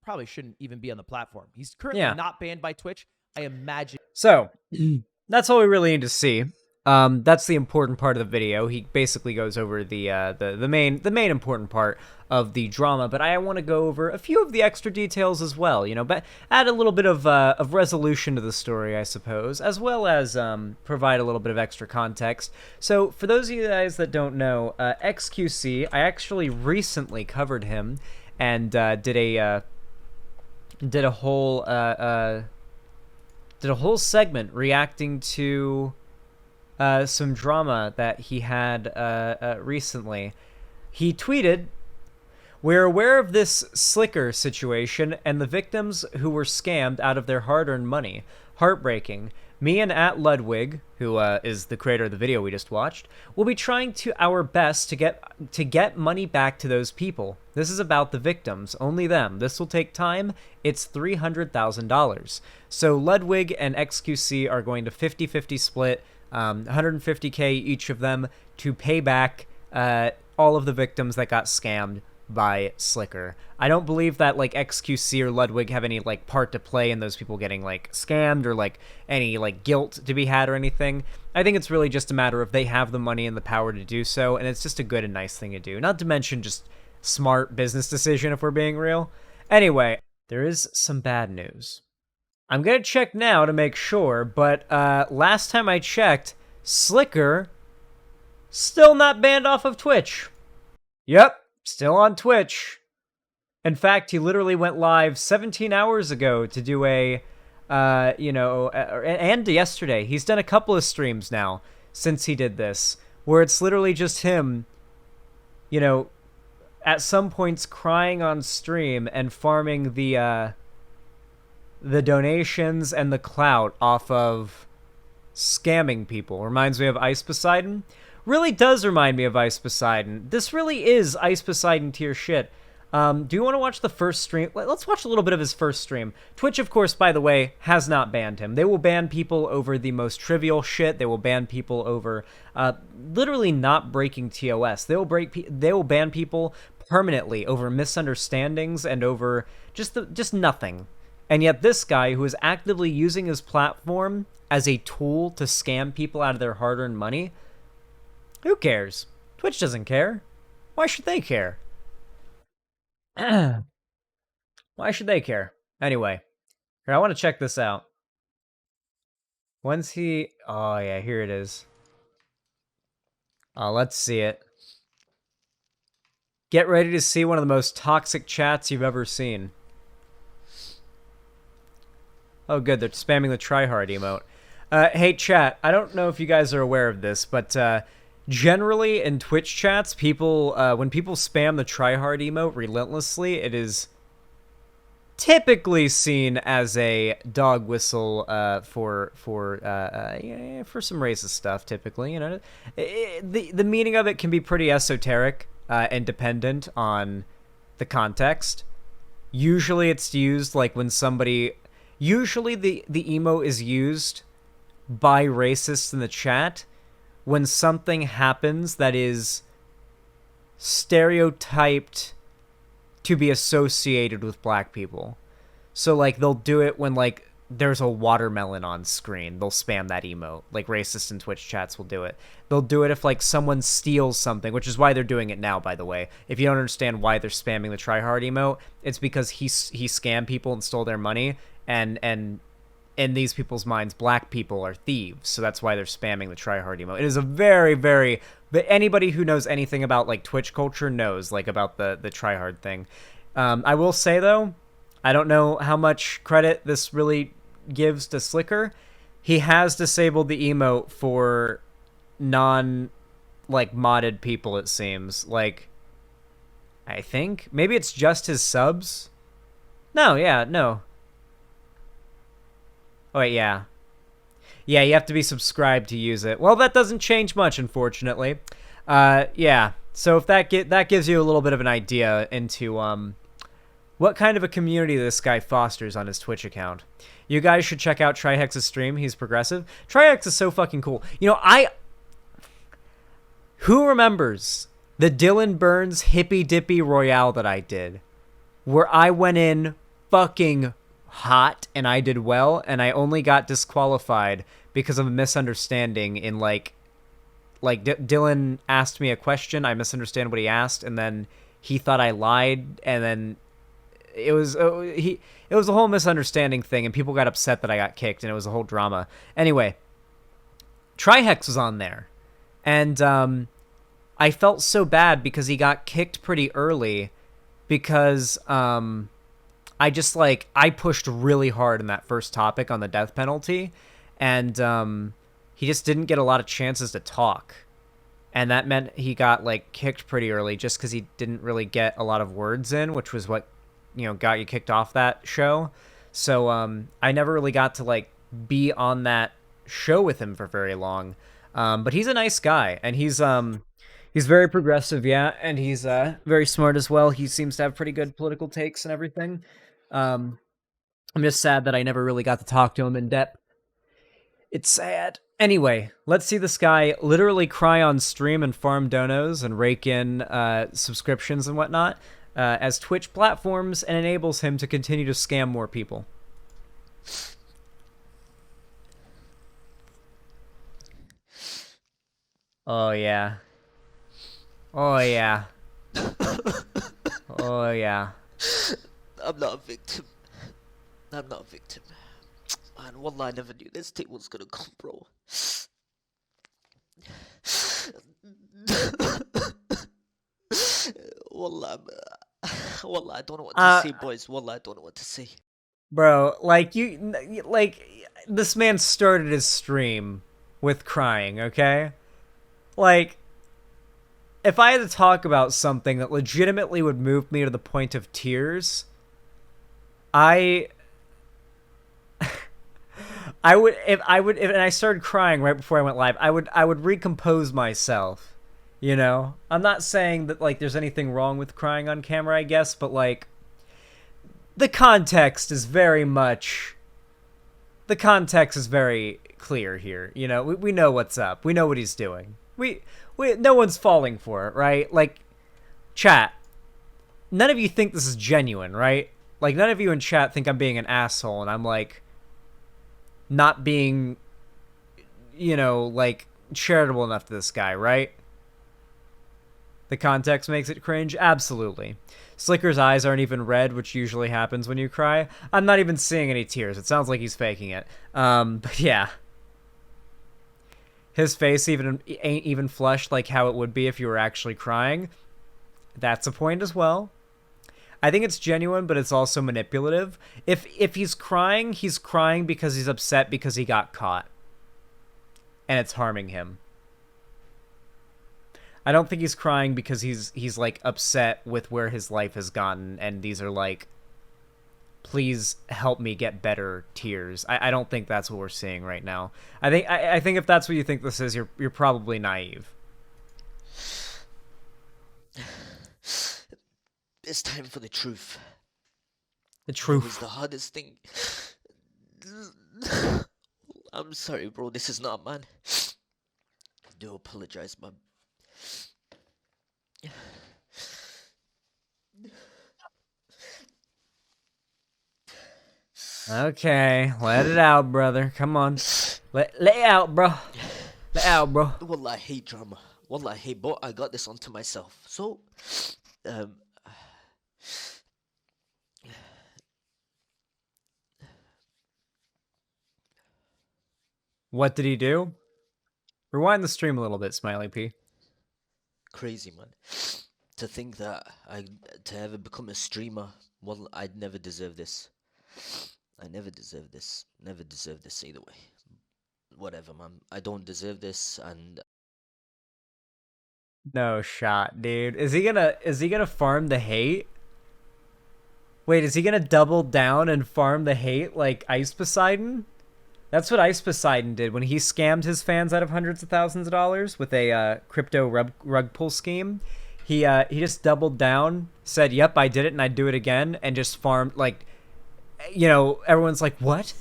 probably shouldn't even be on the platform. He's currently not banned by Twitch, I imagine. So, that's all we really need to see. That's the important part of the video. He basically goes over the main important part of the drama, but I want to go over a few of the extra details as well, but add a little bit of resolution to the story, I suppose, as well as provide a little bit of extra context. So, for those of you guys that don't know, XQC, I actually recently covered him and did a whole segment reacting to some drama that he had recently. He tweeted, "We're aware of this Slicker situation and the victims who were scammed out of their hard-earned money. Heartbreaking. Me and @Ludwig, who is the creator of the video we just watched, will be trying our best to get money back to those people. This is about the victims, only them. This will take time. It's $300,000. So Ludwig and XQC are going to 50-50 split, 150K each of them, to pay back all of the victims that got scammed by Slicker. I don't believe that like XQC or Ludwig have any like part to play in those people getting like scammed or like any like guilt to be had or anything. I think it's really just a matter of they have the money and the power to do so, and it's just a good and nice thing to do. Not to mention just smart business decision if we're being real. Anyway, there is some bad news. I'm gonna check now to make sure, but last time I checked, Slicker still not banned off of Twitch. Yep. Still on Twitch. In fact, he literally went live 17 hours ago to do and yesterday. He's done a couple of streams now since he did this, where it's literally just him, at some points crying on stream and farming the donations and the clout off of scamming people. Reminds me of Ice Poseidon. Really does remind me of Ice Poseidon. This really is Ice Poseidon tier shit. Do you want to watch the first stream? Let's watch a little bit of his first stream. Twitch, of course, by the way, has not banned him. They will ban people over the most trivial shit. They will ban people over literally not breaking TOS. They will ban people permanently over misunderstandings and over just nothing. And yet this guy, who is actively using his platform as a tool to scam people out of their hard-earned money, who cares? Twitch doesn't care. Why should they care? Why should they care? Anyway, here, I want to check this out. When's he... Oh, yeah, here it is. Let's see it. Get ready to see one of the most toxic chats you've ever seen. Oh, good, they're spamming the tryhard emote. Hey, chat, I don't know if you guys are aware of this, but... generally, in Twitch chats, people when people spam the tryhard emote relentlessly, it is typically seen as a dog whistle for some racist stuff. Typically, the meaning of it can be pretty esoteric and dependent on the context. Usually, it's used like when somebody. Usually, the emo is used by racists in the chat when something happens that is stereotyped to be associated with black people. So, like, they'll do it when, like, there's a watermelon on screen. They'll spam that emote. Like, racists in Twitch chats will do it. They'll do it if, like, someone steals something, which is why they're doing it now, by the way. If you don't understand why they're spamming the tryhard emote, it's because he scammed people and stole their money, and in these people's minds, black people are thieves. So that's why they're spamming the tryhard emote. It is a very, very... But anybody who knows anything about, like, Twitch culture knows, like, about the tryhard thing. I will say, though, I don't know how much credit this really gives to Slicker. He has disabled the emote for like, modded people, it seems. Like, I think? Maybe it's just his subs? No, yeah, no. Oh, wait, yeah. Yeah, you have to be subscribed to use it. Well, that doesn't change much, unfortunately. Yeah. So if that gives you a little bit of an idea into what kind of a community this guy fosters on his Twitch account. You guys should check out Trihex's stream. He's progressive. Trihex is so fucking cool. You know, who remembers the Dylan Burns Hippy Dippy Royale that I did? Where I went in fucking hot and I did well, and I only got disqualified because of a misunderstanding in like Dylan asked me a question, I misunderstand what he asked, and then he thought I lied, and then it was a whole misunderstanding thing, and people got upset that I got kicked, and it was a whole drama. Anyway, Trihex was on there, and I felt so bad because he got kicked pretty early because I pushed really hard in that first topic on the death penalty, and he just didn't get a lot of chances to talk. And that meant he got, like, kicked pretty early just because he didn't really get a lot of words in, which was what, got you kicked off that show. So I never really got to, like, be on that show with him for very long. But he's a nice guy, and he's very progressive, yeah, and he's very smart as well. He seems to have pretty good political takes and everything. I'm just sad that I never really got to talk to him in depth. It's sad. Anyway, let's see this guy literally cry on stream and farm donos and rake in subscriptions and whatnot as Twitch platforms and enables him to continue to scam more people. Oh, yeah. Oh, yeah. Oh, yeah. I'm not a victim. I'm not a victim. Man, wallah, I never knew this thing was gonna come, bro. Wallah, wallah, I don't know what to say, boys. Wallah, I don't know what to say. Bro, like, this man started his stream with crying, okay? Like, if I had to talk about something that legitimately would move me to the point of tears, and I started crying right before I went live, I would recompose myself, I'm not saying that, like, there's anything wrong with crying on camera, I guess, but, like, the context is very clear here, we know what's up, we know what he's doing, no one's falling for it, right? Like, chat, none of you think this is genuine, right? Like, none of you in chat think I'm being an asshole, and I'm, like, not being, like, charitable enough to this guy, right? The context makes it cringe? Absolutely. Slicker's eyes aren't even red, which usually happens when you cry. I'm not even seeing any tears. It sounds like he's faking it. But yeah. His face ain't even flushed like how it would be if you were actually crying. That's a point as well. I think it's genuine, but it's also manipulative. If he's crying because he's upset because he got caught. And it's harming him. I don't think he's crying because he's like upset with where his life has gotten, and these are like please help me get better tiers. I don't think that's what we're seeing right now. I think if that's what you think this is, you're probably naive. It's time for the truth. The It truth. was the hardest thing. I'm sorry, bro. This is not, man. I do apologize, man. Okay, let it out, brother. Come on. Let it out, bro. Let it out, bro. Wallah, I hate drama. Wallah, I hate, but I got this onto myself. So, um, What did he do? Rewind the stream a little bit, Smiley P. crazy, man. To think that to ever become a streamer, well, I'd never deserve this. I never deserve this. Never deserve this either way. Whatever, man. I don't deserve this, and No shot, dude. Is he gonna farm the hate? Wait, is he gonna double down and farm the hate like Ice Poseidon? That's what Ice Poseidon did when he scammed his fans out of hundreds of thousands of dollars with a crypto rug pull scheme. He just doubled down, said, "Yep, I did it, and I'd do it again," and just farmed like, everyone's like, "What?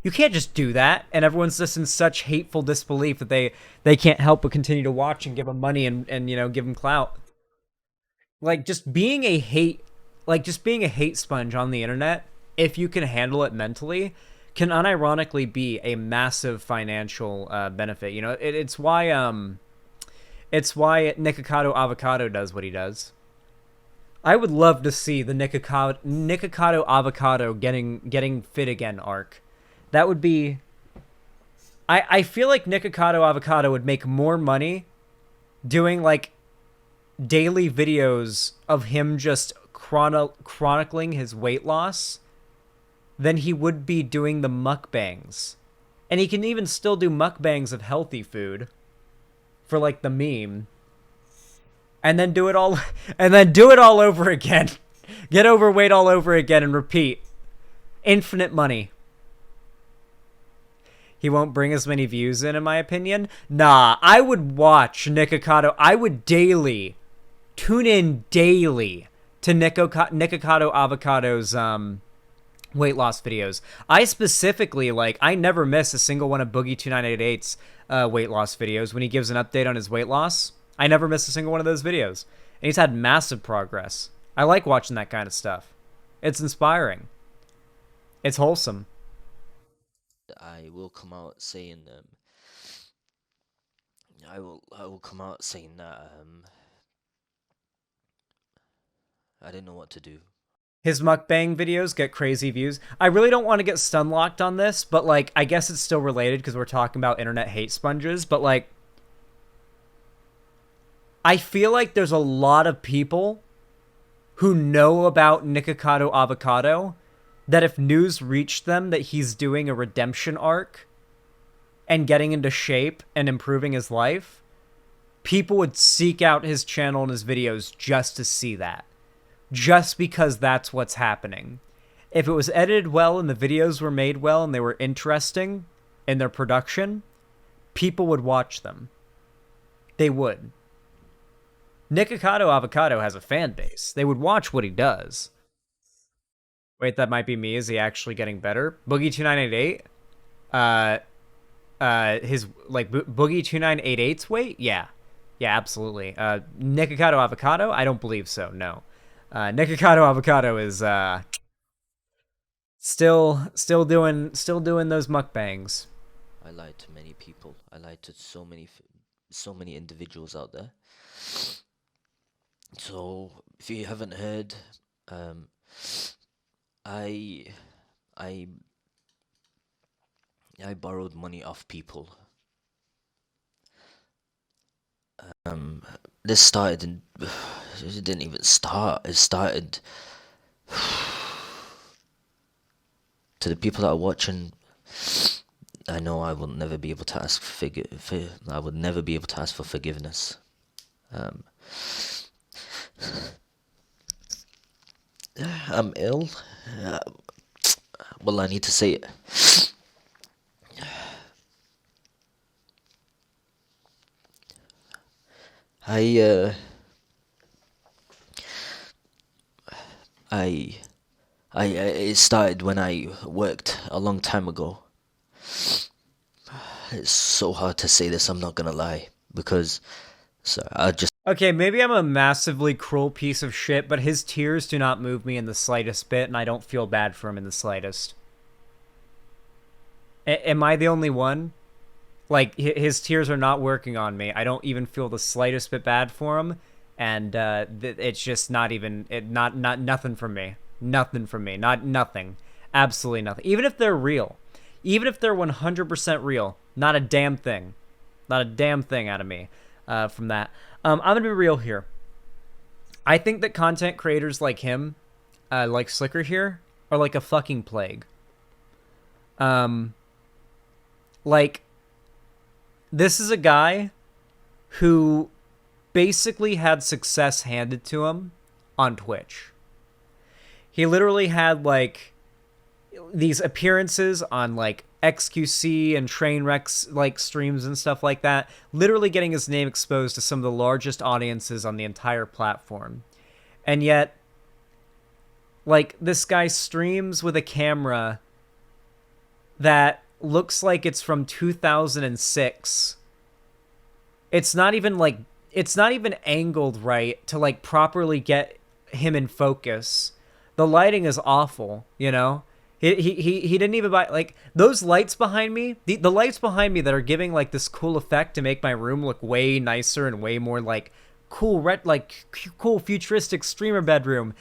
You can't just do that," and everyone's just in such hateful disbelief that they can't help but continue to watch and give him money and give him clout. Like just being a hate sponge on the internet, if you can handle it mentally, can unironically be a massive financial benefit. It's why Nikocado Avocado does what he does. I would love to see the Nikocado Avocado getting fit again arc. That would be... I feel like Nikocado Avocado would make more money doing, like, daily videos of him just chronicling his weight loss than he would be doing the mukbangs. And he can even still do mukbangs of healthy food for, like, the meme. And then do it all over again. Get overweight all over again and repeat. Infinite money. He won't bring as many views in my opinion. Nah, I would watch Nikocado. I would tune in daily to Nikocado Avocado's weight loss videos. I specifically, I never miss a single one of Boogie2988's weight loss videos when he gives an update on his weight loss. I never miss a single one of those videos. And he's had massive progress. I like watching that kind of stuff. It's inspiring. It's wholesome. I will come out saying I will come out saying that I didn't know what to do. His mukbang videos get crazy views. I really don't want to get stun locked on this, but I guess it's still related because we're talking about internet hate sponges, but I feel like there's a lot of people who know about Nikocado Avocado that if news reached them that he's doing a redemption arc and getting into shape and improving his life, people would seek out his channel and his videos just to see that. Just because that's what's happening. If it was edited well and the videos were made well and they were interesting in their production, people would watch them. They would. Nikocado Avocado has a fan base. They would watch what he does. Wait, that might be me. Is he actually getting better? Boogie2988? His, Boogie2988's weight? Yeah. Yeah, absolutely. Nikocado Avocado? I don't believe so, no. Nikocado Avocado is, still doing those mukbangs. I lied to many people. I lied to so many individuals out there. So, if you haven't heard, I borrowed money off people. This started in... It didn't even start. It started... To the people that are watching, I know I will never be able to ask I would never be able to ask for forgiveness. I'm ill. Well, I need to say it. I uh I it started when I worked a long time ago. It's so hard to say this, I'm not gonna lie, because so I just Okay, maybe I'm a massively cruel piece of shit, but his tears do not move me in the slightest bit, and I don't feel bad for him in the slightest. Am I the only one? Like, his tears are not working on me. I don't even feel the slightest bit bad for him, and it's just not even nothing from me. Nothing from me. Nothing. Absolutely nothing. Even if they're real, even if they're 100% real, not a damn thing. Not a damn thing out of me from that. I'm gonna be real here. I think that content creators like him, like Slicker here, are like a fucking plague. Like, this is a guy who basically had success handed to him on Twitch. He literally had, like, these appearances on, like, XQC and Trainwrecks, like, streams and stuff like that, literally getting his name exposed to some of the largest audiences on the entire platform. And yet, like, this guy streams with a camera that looks like it's from 2006. It's not even like, it's not even angled right to like properly get him in focus. The lighting is awful, you know? He didn't even buy, like, those lights behind me, the lights behind me that are giving like this cool effect to make my room look way nicer and way more like cool cool futuristic streamer bedroom,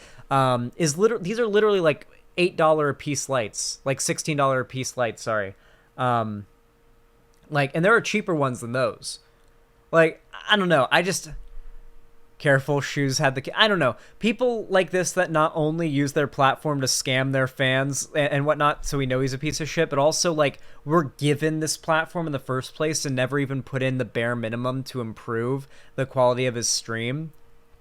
is literally, these are literally like $8 a piece lights, like $16 a piece lights, sorry. Like, and there are cheaper ones than those. Like, I don't know, I just, careful, shoes had the, I don't know, people like this that not only use their platform to scam their fans and whatnot, so we know he's a piece of shit, but also like we're given this platform in the first place and never even put in the bare minimum to improve the quality of his stream,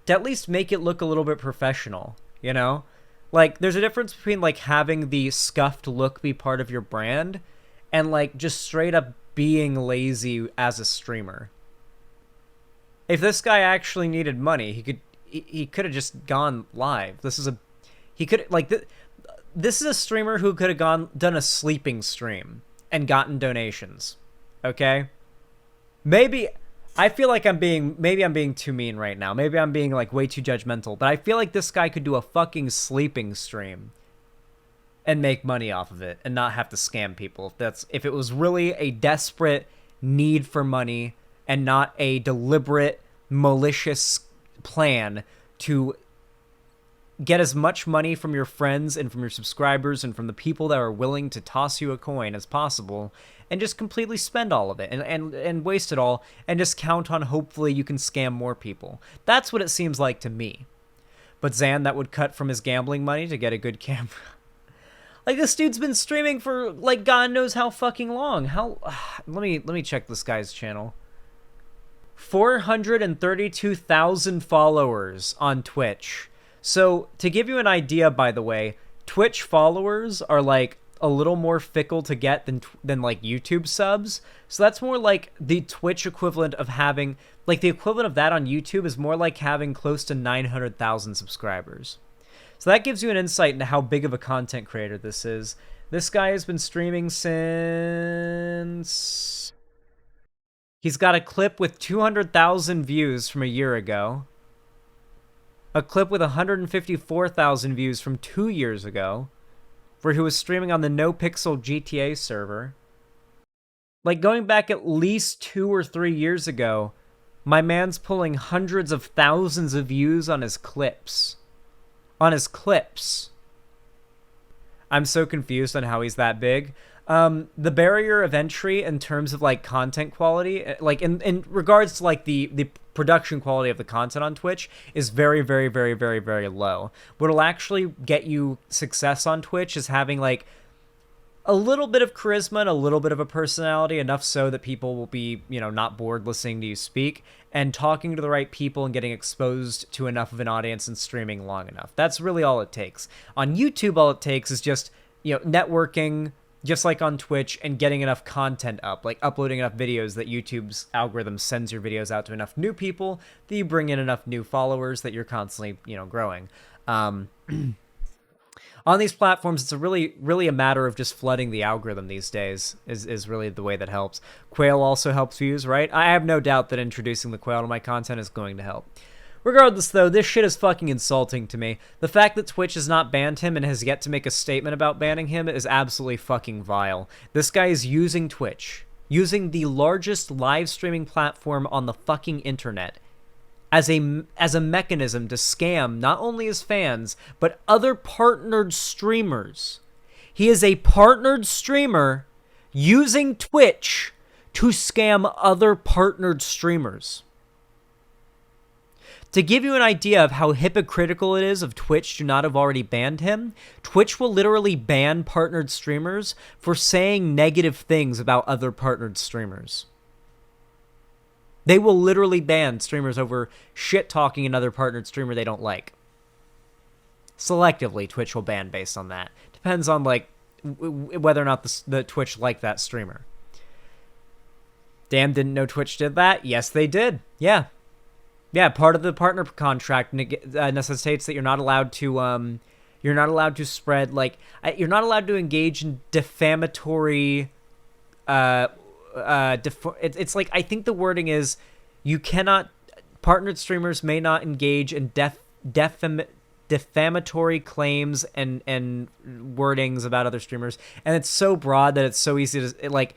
to at least make it look a little bit professional, you know? Like, there's a difference between like having the scuffed look be part of your brand and like just straight up being lazy as a streamer. If this guy actually needed money, he could have just gone live. This is a, he could, like, this is a streamer who could have done a sleeping stream and gotten donations. Okay? Maybe, I feel like maybe I'm being too mean right now. Maybe I'm being like way too judgmental, but I feel like this guy could do a fucking sleeping stream and make money off of it and not have to scam people. If it was really a desperate need for money and not a deliberate, malicious plan to get as much money from your friends and from your subscribers and from the people that are willing to toss you a coin as possible, and just completely spend all of it and waste it all and just count on hopefully you can scam more people. That's what it seems like to me. But Zan, that would cut from his gambling money to get a good camera. Like, this dude's been streaming for like God knows how fucking long. Let me check this guy's channel. 432,000 followers on Twitch. So, to give you an idea, by the way, Twitch followers are like a little more fickle to get than like YouTube subs. So that's more like the Twitch equivalent of having, like, the equivalent of that on YouTube is more like having close to 900,000 subscribers. So that gives you an insight into how big of a content creator this is. This guy has been streaming since... He's got a clip with 200,000 views from a year ago. A clip with 154,000 views from 2 years ago, where he was streaming on the NoPixel GTA server. Like, going back at least 2 or 3 years ago, my man's pulling hundreds of thousands of views on his clips. On his clips. I'm so confused on how he's that big. The barrier of entry in terms of like content quality, like in regards to like the production quality of the content on Twitch, is very, very, very, very, very low. What'll actually get you success on Twitch is having like a little bit of charisma and a little bit of a personality, enough so that people will be, you know, not bored listening to you speak, and talking to the right people and getting exposed to enough of an audience and streaming long enough. That's really all it takes. On YouTube, all it takes is just networking just like on Twitch and getting enough content up, like uploading enough videos that YouTube's algorithm sends your videos out to enough new people that you bring in enough new followers that you're constantly, growing. On these platforms, it's really a matter of just flooding the algorithm these days is really the way that helps. Quail also helps views, right? I have no doubt that introducing the Quail to my content is going to help. Regardless, though, this shit is fucking insulting to me. The fact that Twitch has not banned him and has yet to make a statement about banning him is absolutely fucking vile. This guy is using Twitch, using the largest live streaming platform on the fucking internet, as a mechanism to scam not only his fans, but other partnered streamers. He is a partnered streamer using Twitch to scam other partnered streamers. To give you an idea of how hypocritical it is of Twitch to not have already banned him, Twitch will literally ban partnered streamers for saying negative things about other partnered streamers. They will literally ban streamers over shit-talking another partnered streamer they don't like. Selectively, Twitch will ban based on that. Depends on, whether or not the Twitch liked that streamer. Damn, didn't know Twitch did that? Yes, they did. Yeah. Yeah, part of the partner contract necessitates that you're not allowed to spread, you're not allowed to engage in defamatory, it's like, I think the wording is, partnered streamers may not engage in defamatory claims and wordings about other streamers, and it's so broad that it's so easy to,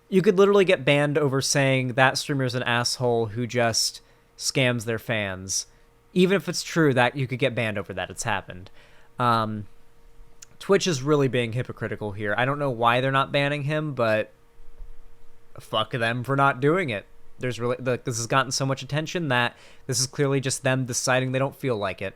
you could literally get banned over saying that streamer's an asshole who just scams their fans. Even if it's true, that you could get banned over that. It's happened. Twitch is really being hypocritical here. I don't know why they're not banning him, but fuck them for not doing it. This has gotten so much attention that this is clearly just them deciding they don't feel like it.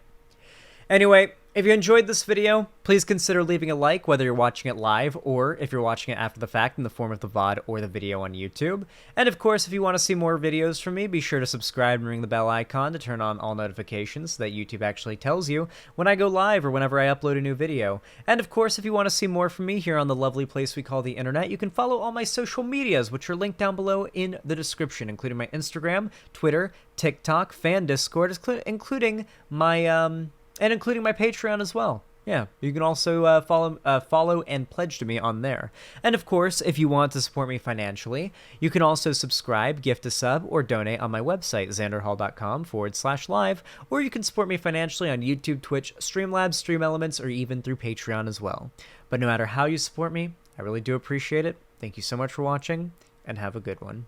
Anyway, if you enjoyed this video, please consider leaving a like, whether you're watching it live or if you're watching it after the fact in the form of the VOD or the video on YouTube. And of course, if you want to see more videos from me, be sure to subscribe and ring the bell icon to turn on all notifications so that YouTube actually tells you when I go live or whenever I upload a new video. And of course, if you want to see more from me here on the lovely place we call the internet, you can follow all my social medias, which are linked down below in the description, including my Instagram, Twitter, TikTok, fan Discord, including my including my Patreon as well. Yeah, you can also follow and pledge to me on there. And of course, if you want to support me financially, you can also subscribe, gift a sub, or donate on my website, xanderhall.com/live, or you can support me financially on YouTube, Twitch, Streamlabs, Stream Elements, or even through Patreon as well. But no matter how you support me, I really do appreciate it. Thank you so much for watching, and have a good one.